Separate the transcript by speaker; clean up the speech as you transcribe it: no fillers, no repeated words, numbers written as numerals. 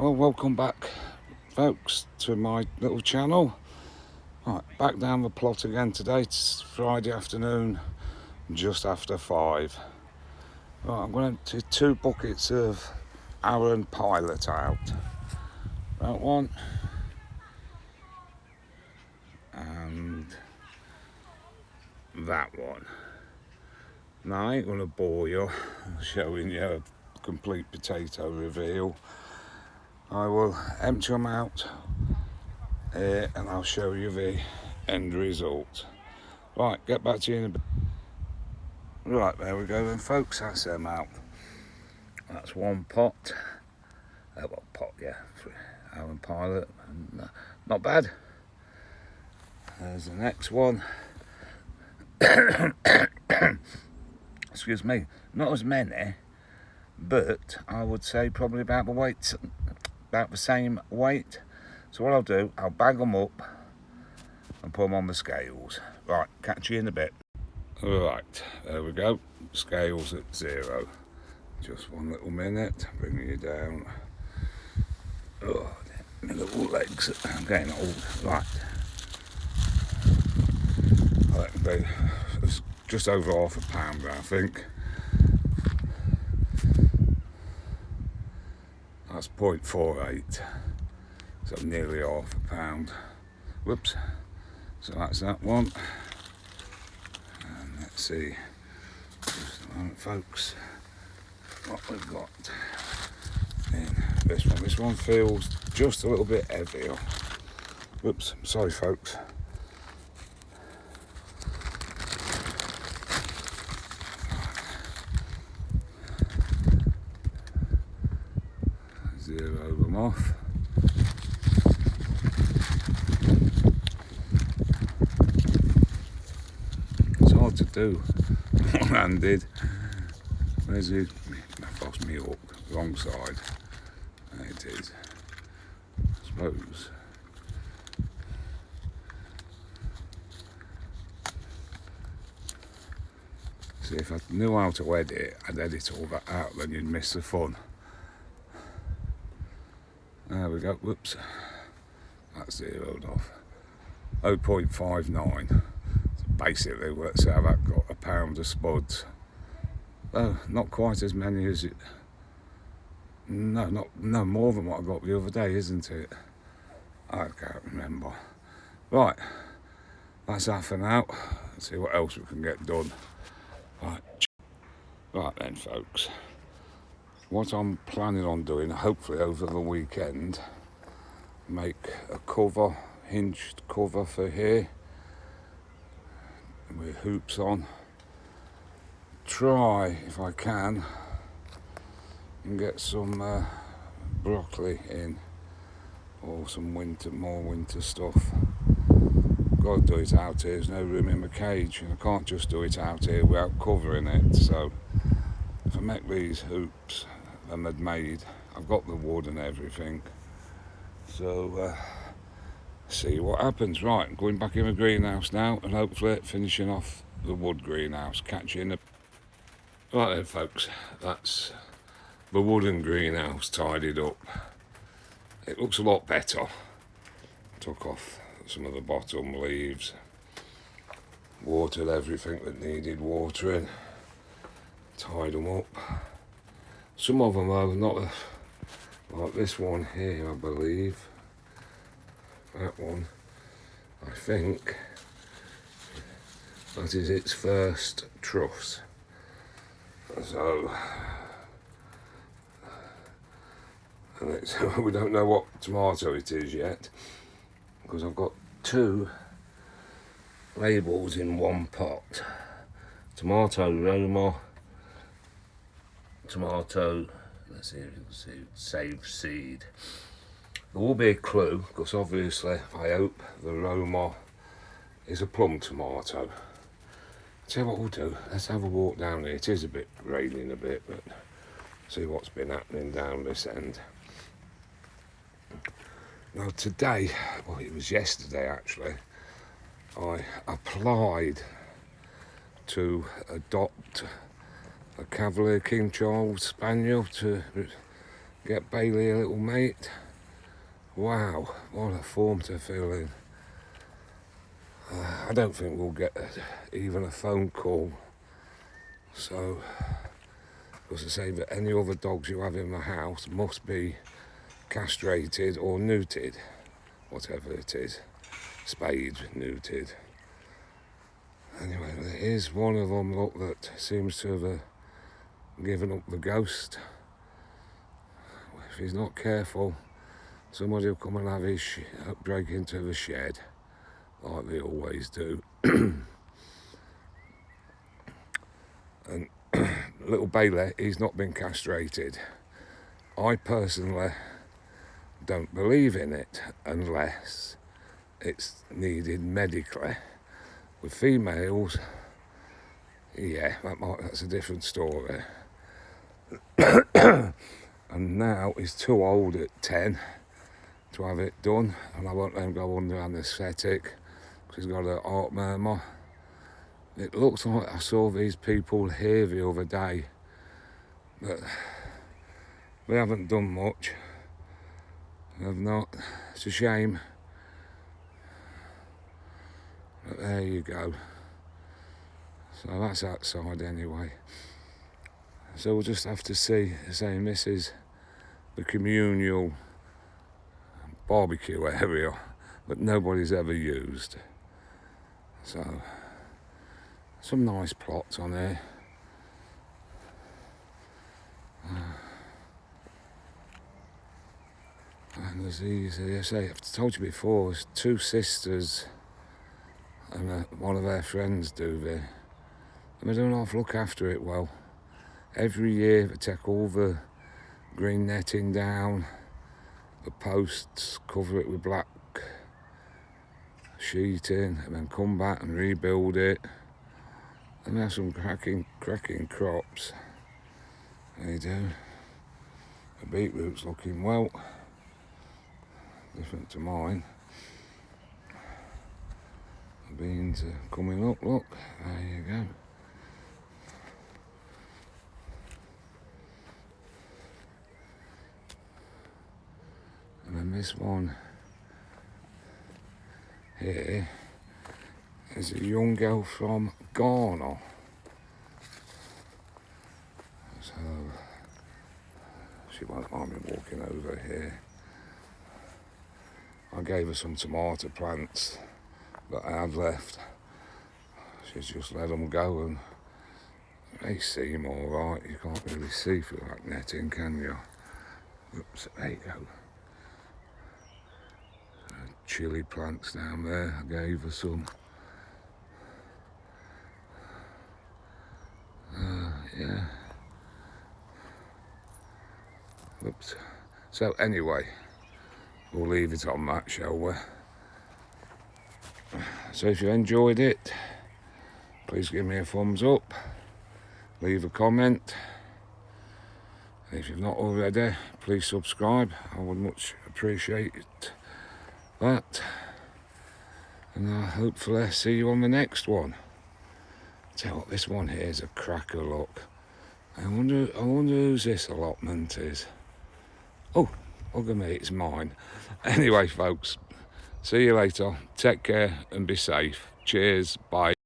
Speaker 1: Well, welcome back, folks, to my little channel. Right, back down the plot again today. It's Friday afternoon, just after 5. Right, I'm going to 2 buckets of Arran Pilot out. That one. And that one. Now, I ain't going to bore you showing you a complete potato reveal. I will empty them out here and I'll show you the end result. Right, get back to you in a bit. Right, there we go then, folks. That's them out. That's one pot. Well, pot, yeah. Arran Pilot. Not bad. There's the next one. Excuse me. Not as many, but I would say probably about the same weight. So what I'll do, I'll bag them up and put them on the scales. Right, catch you in a bit. Right, there we go. Scales at 0. Just one little minute, bringing you down. Oh, my little legs, I'm getting old. Right. I reckon it's just over half a pound, I think. That's 0.48. So nearly half a pound. Whoops. So that's that one. And let's see, just a moment, folks, what we've got in this one. This one feels just a little bit heavier. Whoops, sorry folks. Zero them off. It's hard to do one-handed. Where's it? I've lost me hook. Wrong side. There it is. I suppose. See, if I knew how to edit, I'd edit all that out, then you'd miss the fun. There we go. Whoops. That's zeroed off. 0.59. So basically, let's say I've got a pound of spuds. Oh, not quite as many as it. No, more than what I got the other day, isn't it? I can't remember. Right, that's that for now. Let's see what else we can get done. Right then, folks. What I'm planning on doing, hopefully over the weekend, make a cover, hinged cover for here, with hoops on. Try, if I can, and get some broccoli in, or some more winter stuff. Got to do it out here. There's no room in my cage, and I can't just do it out here without covering it. So if I make these hoops, then they're made. I've got the wood and everything. So see what happens. Right, I'm going back in the greenhouse now, and hopefully finishing off the wood greenhouse. Catch you in a. Right then, folks. That's the wooden greenhouse tidied up. It looks a lot better. Took off some of the bottom leaves, watered everything that needed watering, tied them up. Some of them are not like this one here, I believe. That one, I think, that is its first truss. So, and we don't know what tomato it is yet, because I've got 2 labels in one pot. Tomato Roma, tomato, let's see if you can see, Save Seed. There will be a clue, because obviously I hope the Roma is a plum tomato. Tell you what we'll do, let's have a walk down here. It is a bit raining a bit, but see what's been happening down this end. Now today, well it was yesterday actually, I applied to adopt a Cavalier King Charles Spaniel to get Bailey a little mate. Wow, what a form to fill in. I don't think we'll get even a phone call. So, as I say, that any other dogs you have in the house must be castrated or neutered, whatever it is, spayed, neutered. Anyway, there is one of them, look, that seems to have given up the ghost. If he's not careful, somebody will come and have his break into the shed, like they always do. And little Bailey, he's not been castrated. I personally don't believe in it unless it's needed medically. With females, yeah, that's a different story. And now he's too old at 10 to have it done, and I won't let him go under anaesthetic because he's got a heart murmur. It looks like I saw these people here the other day, but they haven't done much. They've not. It's a shame. But there you go. So that's outside anyway. So we'll just have to see. Saying this is the communal barbecue area that nobody's ever used. So some nice plots on there. And there's these, I've told you before, there's two sisters and one of their friends do there. And they don't half look after it well. Every year they take all the green netting down, the posts, cover it with black sheeting, and then come back and rebuild it. And they have some cracking crops. They do. The beetroot's looking well. Different to mine. The beans are coming up, look. There you go. And then this one here is a young girl from Ghana. So she won't mind me walking over here. I gave her some tomato plants that I had left. She's just let them go and they seem alright. You can't really see through that netting, can you? Oops, there you go. Chili plants down there, I gave her some. Yeah. Oops. So anyway, we'll leave it on that, shall we? So if you enjoyed it, please give me a thumbs up, leave a comment, and if you've not already, please subscribe. I would much appreciate that, and I'll hopefully see you on the next one. Tell you what, this one here is a cracker, look. I wonder whose this allotment is. Oh, bugger me, it's mine. Anyway, folks, see you later. Take care and be safe. Cheers. Bye.